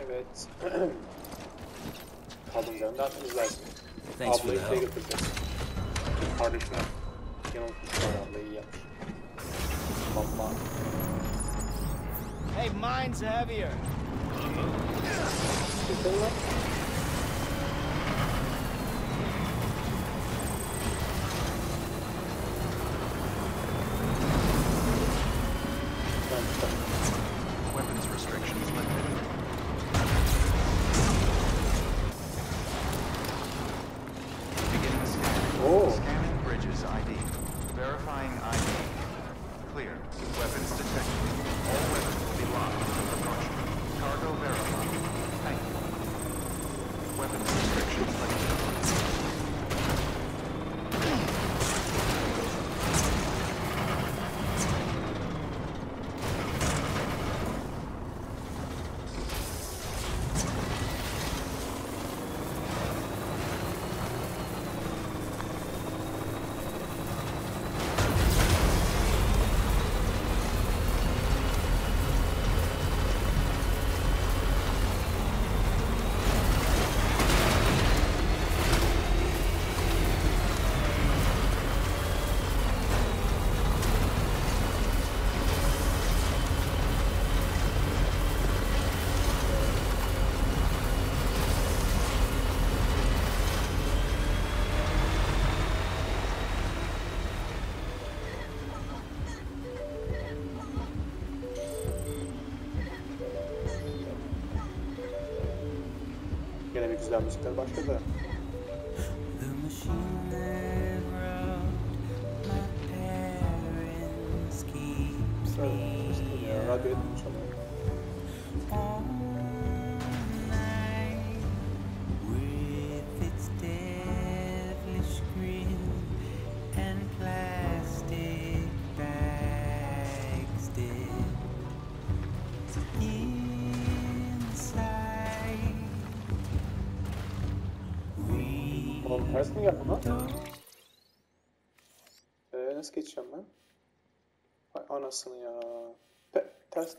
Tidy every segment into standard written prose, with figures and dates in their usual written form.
Evet. Kalınca ne yapmamız lazım? Thanks for the Ablayı buraya help. götüreceğiz. Kardeşine yanıltmışlar, ablayı iyi yapmış. Bamba. Hey, mine's heavier. Çıkalım lan. Weapons restrictions lifted. Beginning scanning. Oh. Scanning bridges ID. Verifying ID. Clear. Weapons detected. All weapons will be locked until departure. Cargo verified. Thank you. Weapons restrictions lifted. Gene bir güzel müzikler başladı. Ya, radyo etmiş ama. Oğlum ters mi geldi lan? Nasıl geçeceğim ben? Ay anasını ya. Ters.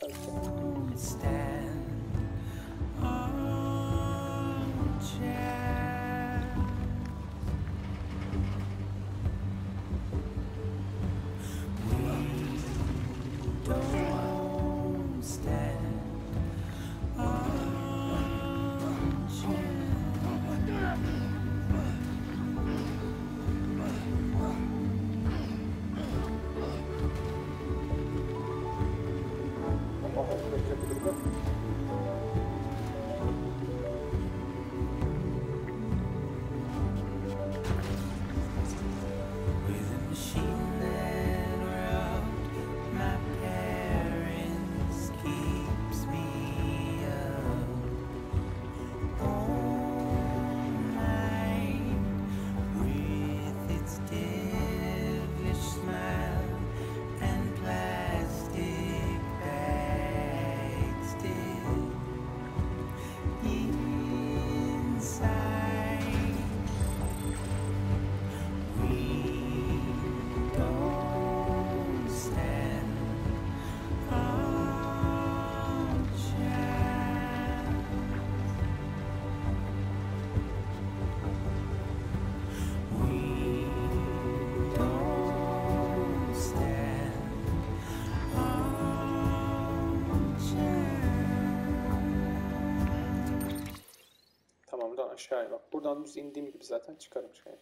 Tamam, buradan aşağıya bak. Buradan düz indiğim gibi zaten çıkarım şeye.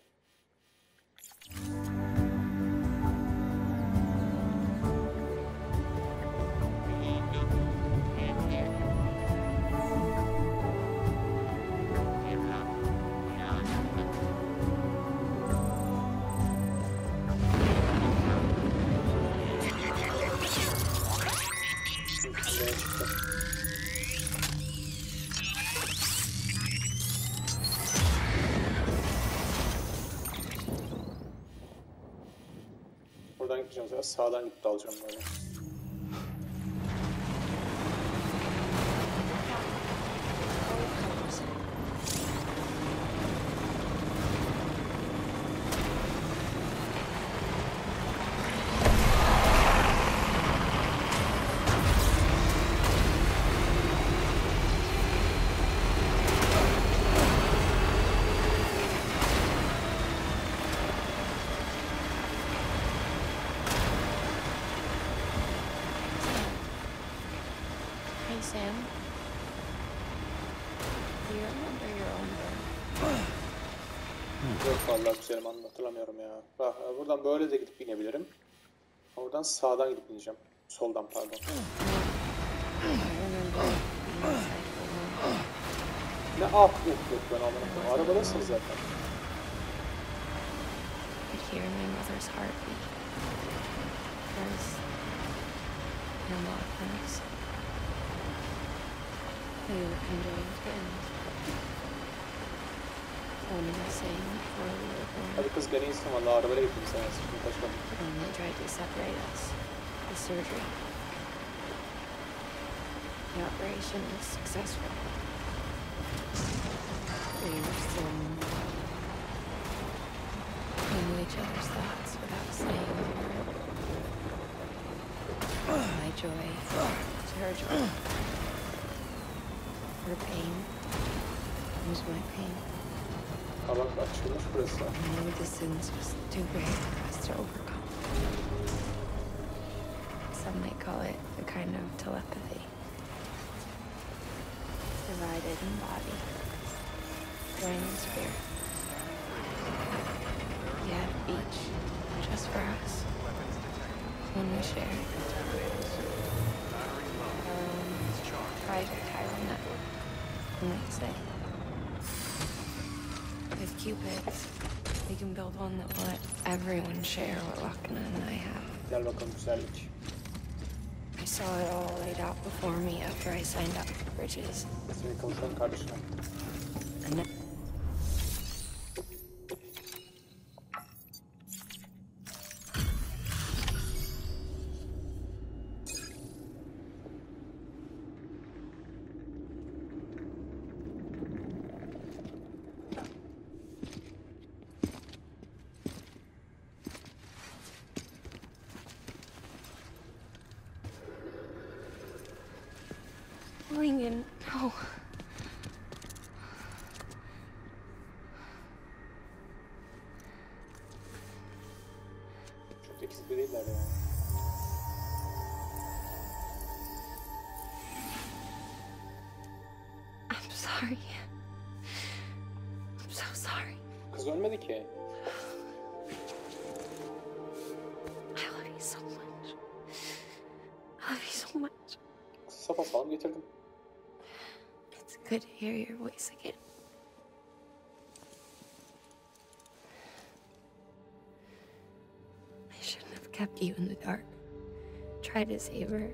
Buradan gideceğim zaten. Sağdan gidip dalacağım böyle. Hey, Sam. Do you remember your own birth? Yok vallahi güzelim, hatırlamıyorum ya. Bak buradan böyle de gidip inebilirim. Oradan sağdan gidip ineceğim. Soldan pardon. I remember being inside the room. Ne yok ben anlamadım. Arabadasınız zaten. I could hear my mother's heartbeat. Hers. And a lot of hers. We were conjoined twins. One was saying before we were born. Hadi kız beni insin valla, arabayla gittim sen yazsın. Şimdi kaçma. And they tried to separate us. The surgery. The operation was successful. We were still we knew each other's thoughts without saying a word. My joy was her joy. Her pain was my pain. Ha bak açılmış burası. I knew the distance was too great for us to overcome. Some might call it a kind of telepathy. Divided in body, joined in spirit. Yet each just for us. When we share our own private chiral network, you might say. With Cupids, we can build one that will let everyone share what Lakna and I have. Gel bakalım güzellik. I saw it all laid out before me after I signed up for Bridges. Senin konuşan kardeşine. And Lincoln, no. Çok ikisi de değiller ya. I'm sorry. I'm so sorry. Kız ölmedi ki. I love you so much. I love you so much. Kızı sapasağlam getirdim. It's good to hear your voice again. I shouldn't have kept you in the dark. Tried to save her.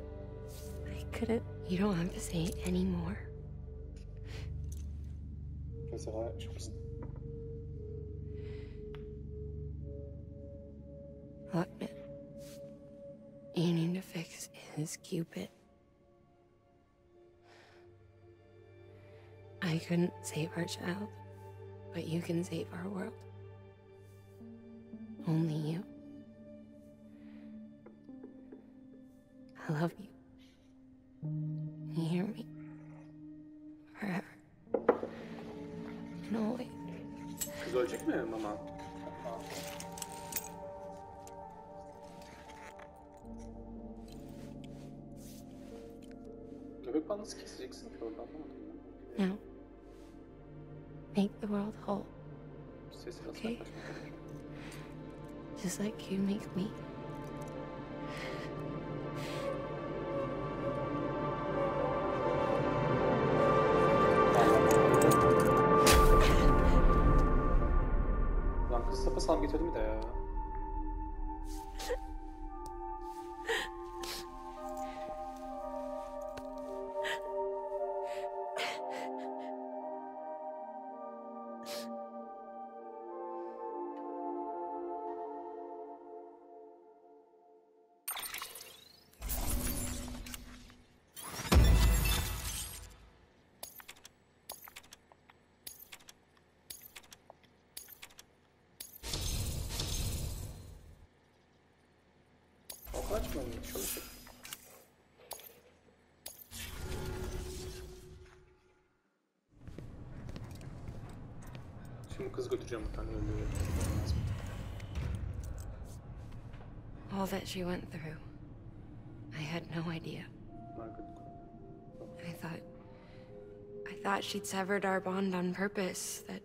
I couldn't. You don't have to say it anymore. Mesela çok güzel. Look, man. You need to fix his Cupid. I couldn't save our child, but you can save our world. Only you. I love you. You hear me? Forever. And always. Kız ölecek mi mama? Aa. Göbek bağı nasıl keseceksin ki orada, anlamadım ben. Now, make the world whole, Sesi nasıl Okay. yaklaşmak gerekiyor? just like you make me. Lan kız sapasağlam getirdi mi de ya? O kaç mı? Şöyle şey. Şimdi kız götüreceğim bir tane öldürüyor. All that she went through, I had no idea. Margaret. Yok. thought she'd severed our bond on purpose, that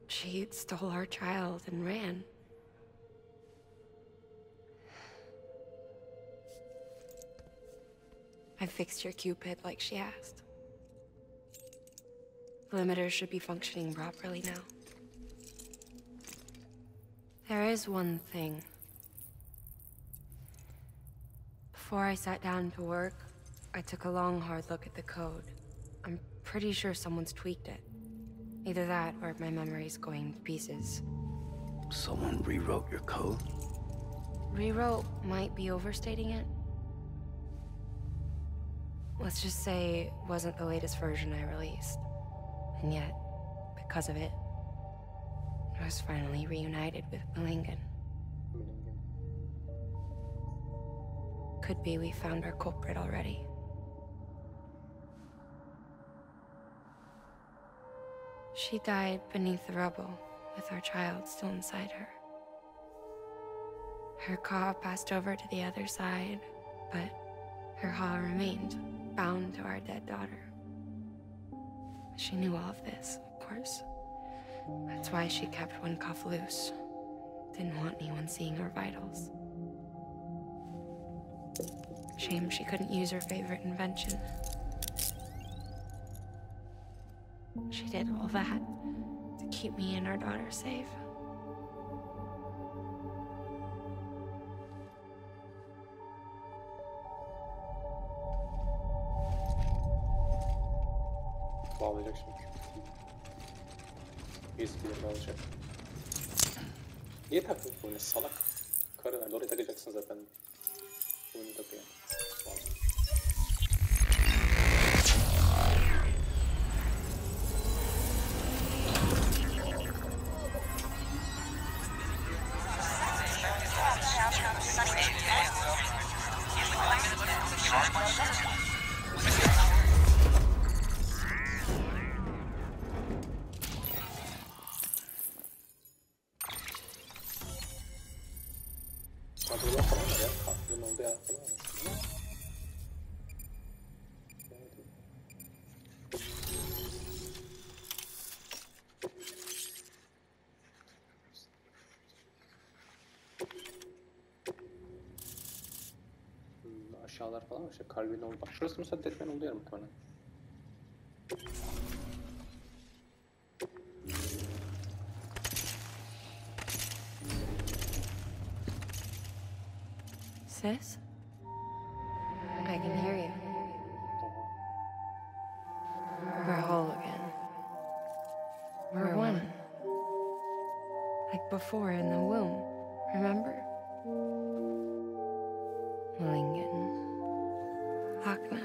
she stole our child and ran. I fixed your Cupid like she asked. The limiter should be functioning properly now. There is one thing. Before I sat down to work, I took a long, hard look at the code. I'm pretty sure someone's tweaked it. Either that, or my memory's going to pieces. Someone rewrote your code? Rewrote might be overstating it. Let's just say it wasn't the latest version I released. And yet, because of it, I was finally reunited with Bölüm. Could be we found our culprit already. She died beneath the rubble, with our child still inside her. Her Ka passed over to the other side, but her Ha remained, bound to our dead daughter. She knew all of this, of course. That's why she kept one cuff loose. Didn't want anyone seeing her vitals. Shame she couldn't use her favorite invention. She did all that to keep me and our daughter safe. Bağlayacak şimdi. Bir bağlayacak. Niye taktın bu oyunu salak? Karı nerede? Oraya takacaksın zaten. Oyunu takıyor. Kadrolar falan var ya. Kadronun olduğu yer falan var. Aşağılar falan var işte. Kalbin oldu. Bak şurası mesela Deadman olduğu yer muhtemelen. Sis? I can hear you. We're whole again. We're one. Like before in the womb, remember? Lingen. Akna.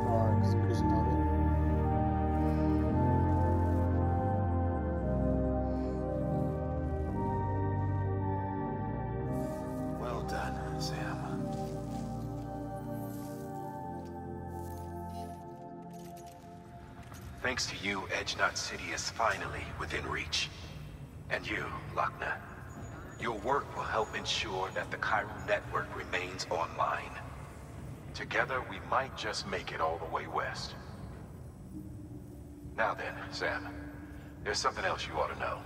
Aa, kızım gözün ağrıyor. Well done, Sam. Thanks to you, Edge Knot City is finally within reach. And you, Lochna. Your work will help ensure that the Chiral network remains online. Together, we might just make it all the way west. Now then, Sam, there's something else you ought to know.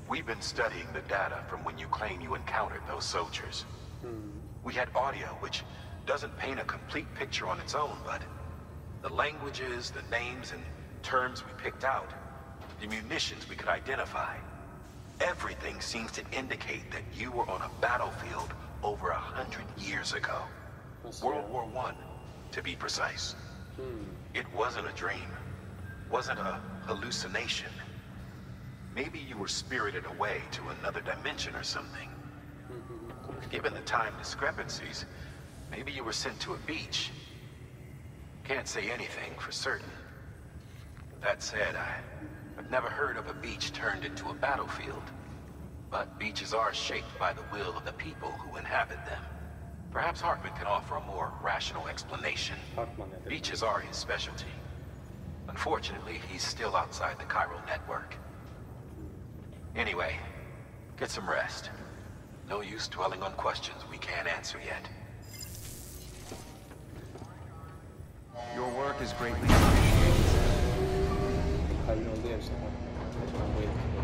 We've been studying the data from when you claim you encountered those soldiers. We had audio, which doesn't paint a complete picture on its own, but the languages, the names, and terms we picked out, the munitions we could identify, everything seems to indicate that you were on a battlefield over 100 years ago. World War I, to be precise. It wasn't a dream. Wasn't a hallucination. Maybe you were spirited away to another dimension or something. Given the time discrepancies, maybe you were sent to a beach. Can't say anything for certain. That said, I've never heard of a beach turned into a battlefield. But beaches are shaped by the will of the people who inhabit them. Perhaps Hartman can offer a more rational explanation. Beaches are his specialty. Unfortunately, he's still outside the Chiral network. Anyway, get some rest. No use dwelling on questions we can't answer yet. Your work is greatly appreciated, Sam. Kalbin oldu ya işte. Ben bu etkili.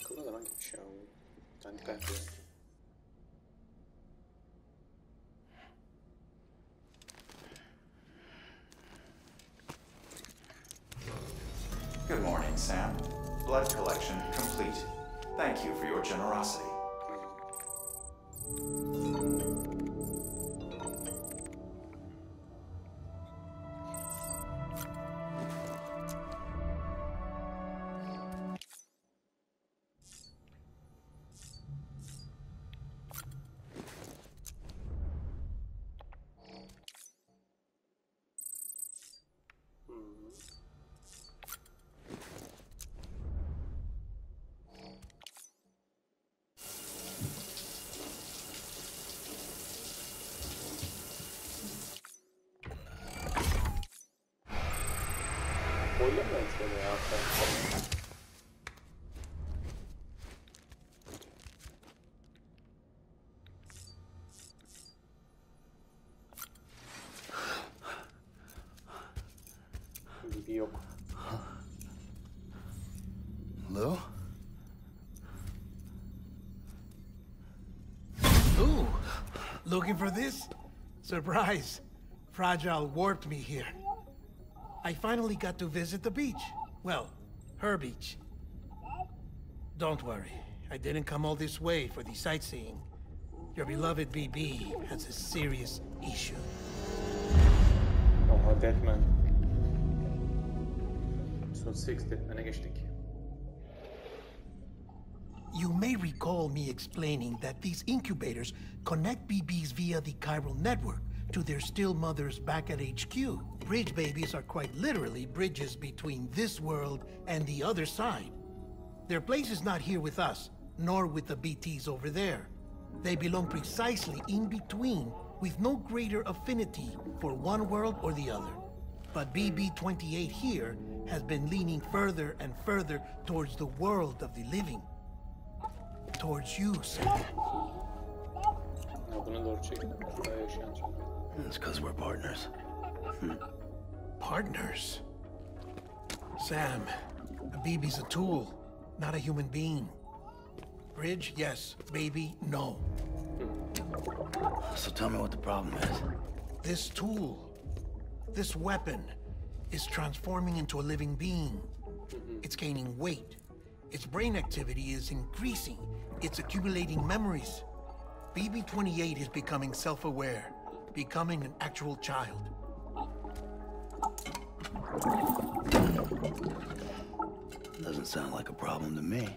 Akıllı zaman gitmiş ya. Ben dikkat ediyorum. Good morning, Sam. Blood collection complete. Thank you for your generosity. Bölüm mü şöyle ya? Gibi yok. Lou? Ooh, looking for this? Surprise. Fragile warped me here. I finally got to visit the beach. Well, her beach. Don't worry, I didn't come all this way for the sightseeing. Your beloved BB has a serious issue. Oha Deadman. Son 6 Deadman'e geçtik. You may recall me explaining that these incubators connect BBs via the chiral network to their still mothers back at HQ. Bridge babies are quite literally bridges between this world and the other side. Their place is not here with us, nor with the BTs over there. They belong precisely in between, with no greater affinity for one world or the other. But BB-28 here has been leaning further and further towards the world of the living. Towards you, Sam. Ya bunu doğru çektim. Burada yaşayan çok. It's because we're partners. Partners? Sam, a BB's a tool, not a human being. Bridge, yes. Baby, no. So tell me what the problem is. This tool, this weapon, is transforming into a living being. It's gaining weight. Its brain activity is increasing. It's accumulating memories. BB-28 is becoming self-aware, becoming an actual child. Doesn't sound like a problem to me.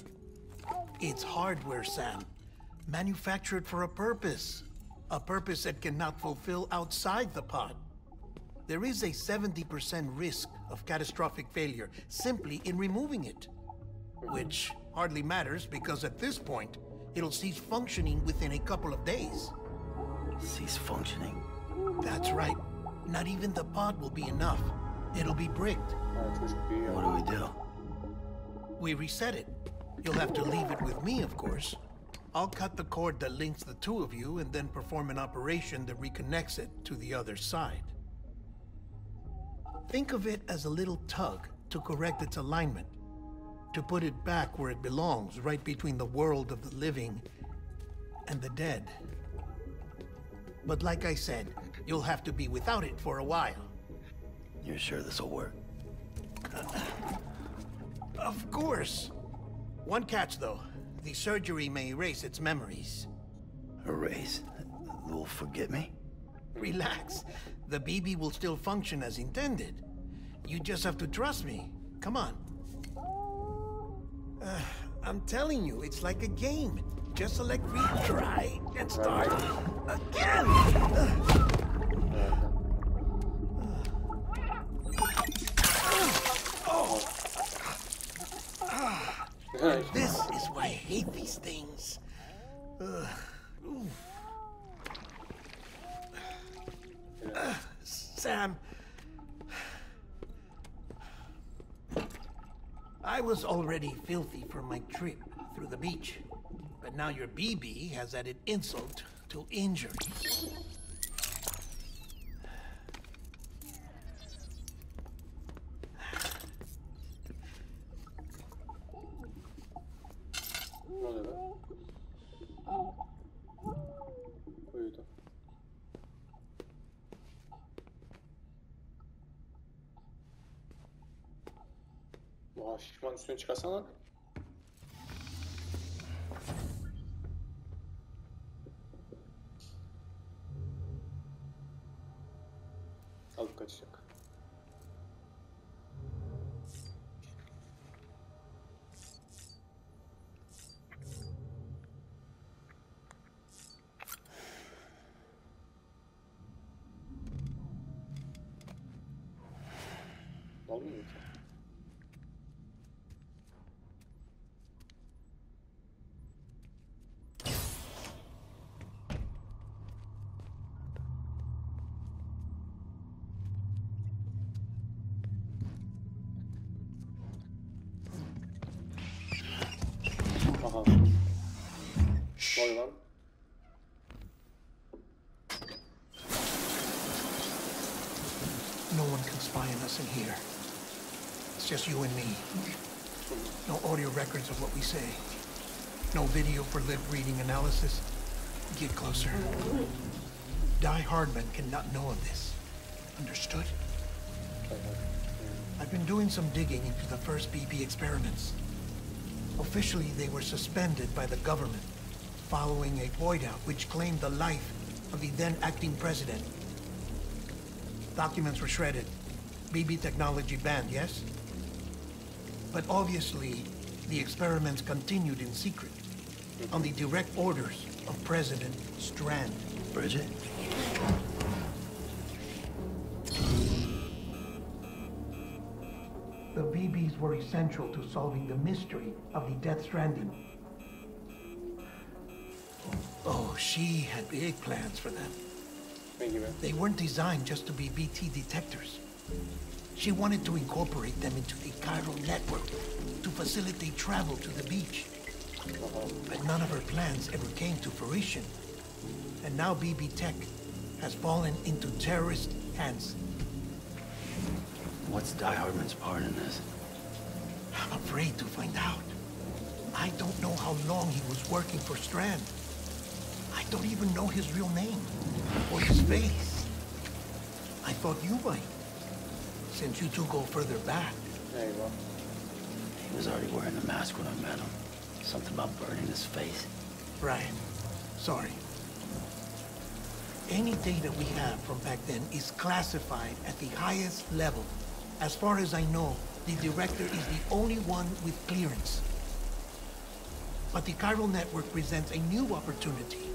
It's hardware, Sam. Manufactured for a purpose. A purpose it cannot fulfill outside the pod. There is a 70% risk of catastrophic failure simply in removing it. Which hardly matters because at this point, it'll cease functioning within a couple of days. Cease functioning. That's right. Not even the pod will be enough. It'll be bricked. Ha, çocuk büyüyor. What do? We reset it. You'll have to leave it with me, of course. I'll cut the cord that links the two of you and then perform an operation that reconnects it to the other side. Think of it as a little tug to correct its alignment, to put it back where it belongs, right between the world of the living and the dead. But like I said, you'll have to be without it for a while. You're sure this'll work? Of course. One catch, though. The surgery may erase its memories. Erase? Will forget me? Relax. The BB will still function as intended. You just have to trust me. Come on. I'm telling you, it's like a game. Just select retry and start again. This is why I hate these things. Sam, was already filthy from my trip through the beach. But now your BB has added insult to injury. Ne oluyor be? Uyudu. Vay şişman üstüne çıkarsana lan. Alıp kaçacak. Olmuyor ki. Aha. Vay lan. No one can spy on us in here. It's just you and me. No audio records of what we say. No video for lip reading analysis. Get closer. Die Hardman cannot know of this. Understood? I've been doing some digging into the first BB experiments. Officially, they were suspended by the government following a void out which claimed the life of the then acting president. Documents were shredded. BB technology banned, yes? But obviously, the experiments continued in secret, on the direct orders of President Strand. Bridget? The BBs were essential to solving the mystery of the Death Stranding. Oh, she had big plans for them. Ne gibi? They weren't designed just to be BT detectors. She wanted to incorporate them into the chiral network to facilitate travel to the beach. But none of her plans ever came to fruition. And now BB Tech has fallen into terrorist hands. What's Die Hardman's part in this? I'm afraid to find out. I don't know how long he was working for Strand. I don't even know his real name or his face. I thought you might, since you two go further back. Eyvah. He was already wearing the mask when I met him. Something about burning his face. Right. Sorry. Any data we have from back then is classified at the highest level. As far as I know, the director is the only one with clearance. But the chiral network presents a new opportunity.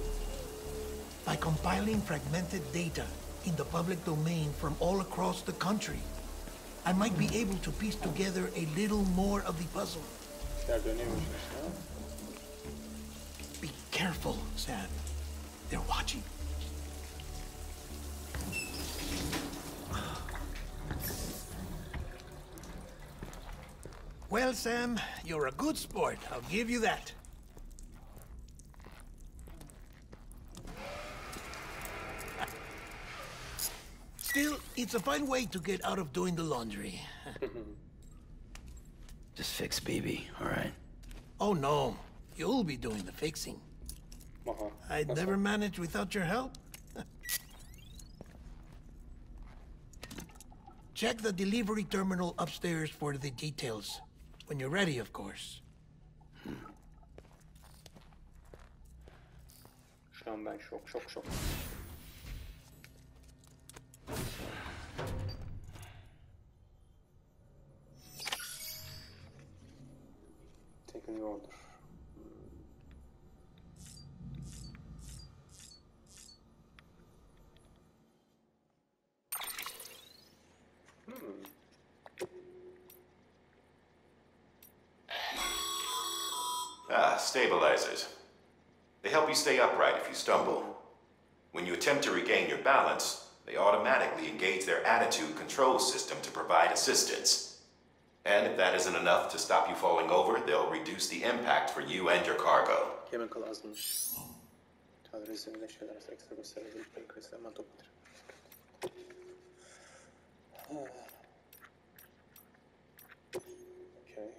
By compiling fragmented data in the public domain from all across the country, I might be able to piece together a little more of the puzzle. İşler dönüyormuş işte. Be careful, Sam. They're watching. Well, Sam, you're a good sport. I'll give you that. Still, it's a fine way to get out of doing the laundry. Just fix BB, all right? Oh, no. You'll be doing the fixing. Aha. I'd Nasıl? never manage without your help. Check the delivery terminal upstairs for the details. When you're ready, of course. Şu an ben şok. Taking the order. Stabilizers. They help you stay upright if you stumble. When you attempt to regain your balance, they automatically engage their attitude control system to provide assistance. And if that isn't enough to stop you falling over, they'll reduce the impact for you and your cargo. Chemical azmış. Tanrı izniyle şeyler ekstra gösterebilir. Belki hemen toplatır. Okay.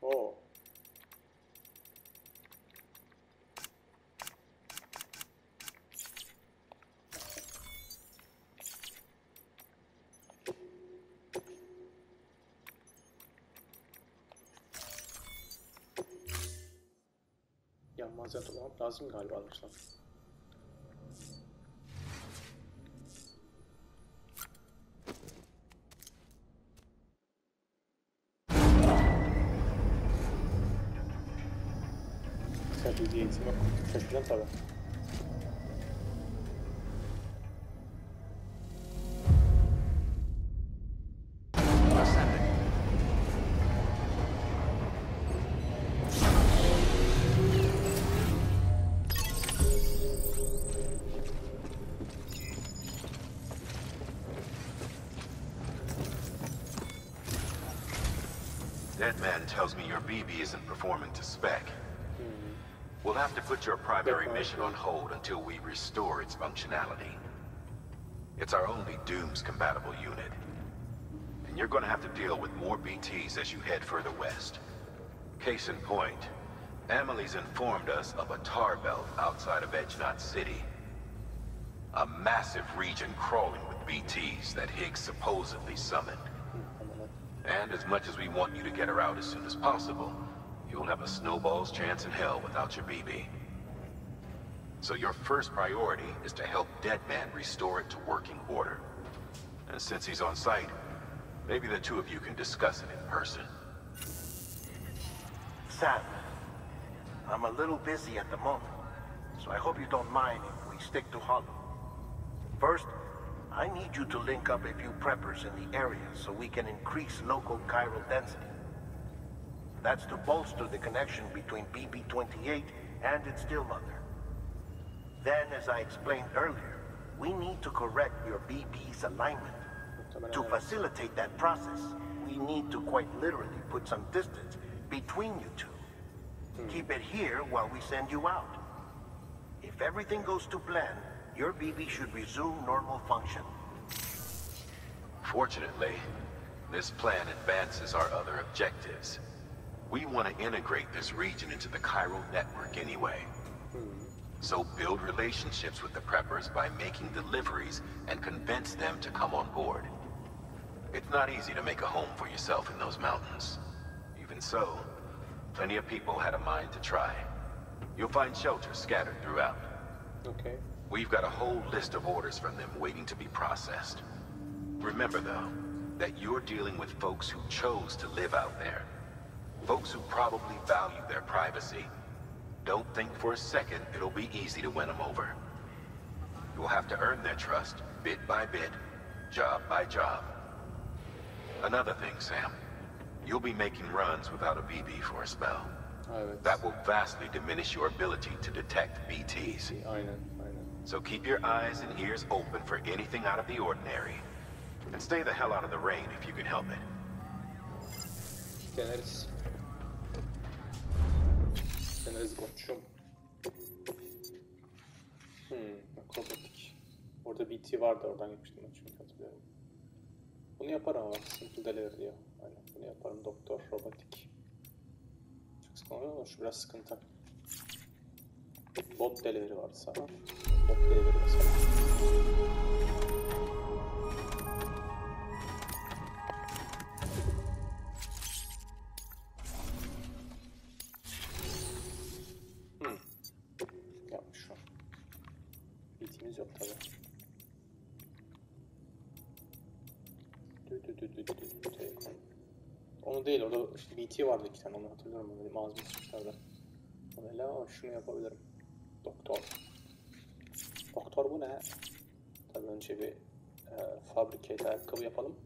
Oh. Yanmaz toplamak lazım galiba anlaşılan. Tabii bir eğitim yok. Şaşırdım tabii. Ascending. Dead man tells me your BB isn't performing to spec. We'll have to put your primary mission on hold until we restore its functionality. It's our only Dooms-compatible unit. And you're gonna have to deal with more BTs as you head further west. Case in point, Emily's informed us of a tar belt outside of Edgenot City. A massive region crawling with BTs that Higgs supposedly summoned. And as much as we want you to get her out as soon as possible, you'll have a snowball's chance in hell without your BB. So your first priority is to help Deadman restore it to working order. And since he's on site, maybe the two of you can discuss it in person. Sam, I'm a little busy at the moment, so I hope you don't mind if we stick to Hollow. First, I need you to link up a few preppers in the area so we can increase local chiral density. That's to bolster the connection between BB-28 and its still mother. Then, as I explained earlier, we need to correct your BB's alignment. To facilitate that process, we need to quite literally put some distance between you two. Keep it here while we send you out. If everything goes to plan, your BB should resume normal function. Fortunately, this plan advances our other objectives. We want to integrate this region into the chiral network anyway. So build relationships with the preppers by making deliveries and convince them to come on board. It's not easy to make a home for yourself in those mountains. Even so, plenty of people had a mind to try. You'll find shelters scattered throughout. Okay. We've got a whole list of orders from them waiting to be processed. Remember, though, that you're dealing with folks who chose to live out there. Folks who probably value their privacy. Don't think for a second it'll be easy to win them over. You'll have to earn their trust, bit by bit, job by job. Another thing, Sam. You'll be making runs without a BB for a spell. Evet. That will vastly diminish your ability to detect BTs. Aynen. So keep your eyes and ears open for anything out of the ordinary. And stay the hell out of the rain if you can help it. Deneriz. Deneriz koçum. Akrobatik. Orada BT vardı, oradan gitmiştim ben çünkü hatırlıyorum. Bunu yaparım ama simple delivery diyor. Aynen bunu yaparım, doktor, robotik. Çok sıkıntı ama şu biraz sıkıntı. Bot delivery vardı sana. Bot delivery mesela. Yapmış şu an. BT'miz yok tabi. Onu değil, orada işte BT vardı 2 tane, onu hatırlıyorum. Benim ağzıma sıçmışlardı. Ama şunu yapabilirim. Doktor. Doktor bu ne? Tabii önce bir fabricate ayakkabı yapalım.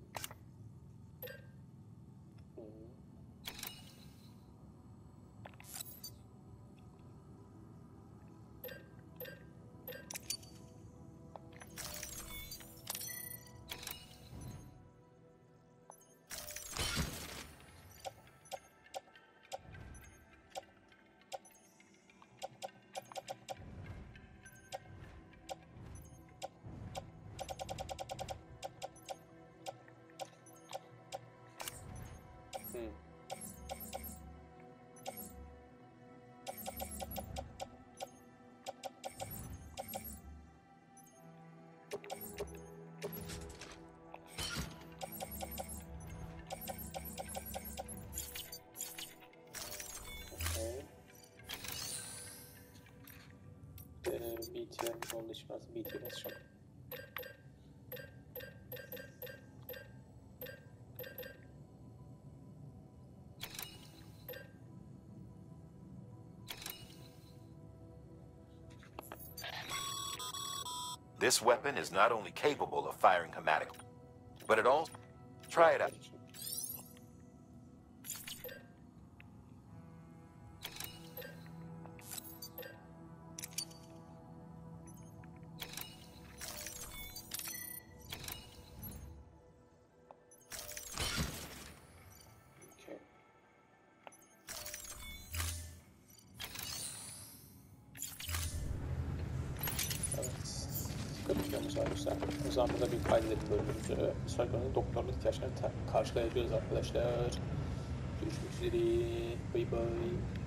Onun için biraz BT basacağım. This weapon is not only capable of firing hematic, but it also... Try it out. Okay. Evet. Dikkat ediyoruz arkadaşlar. O zaman burada bir kaydedelim bölümümüzü. Sonraki bölümde doktorluk ihtiyaçlarını karşılayacağız arkadaşlar. Görüşmek üzere. Bye bye.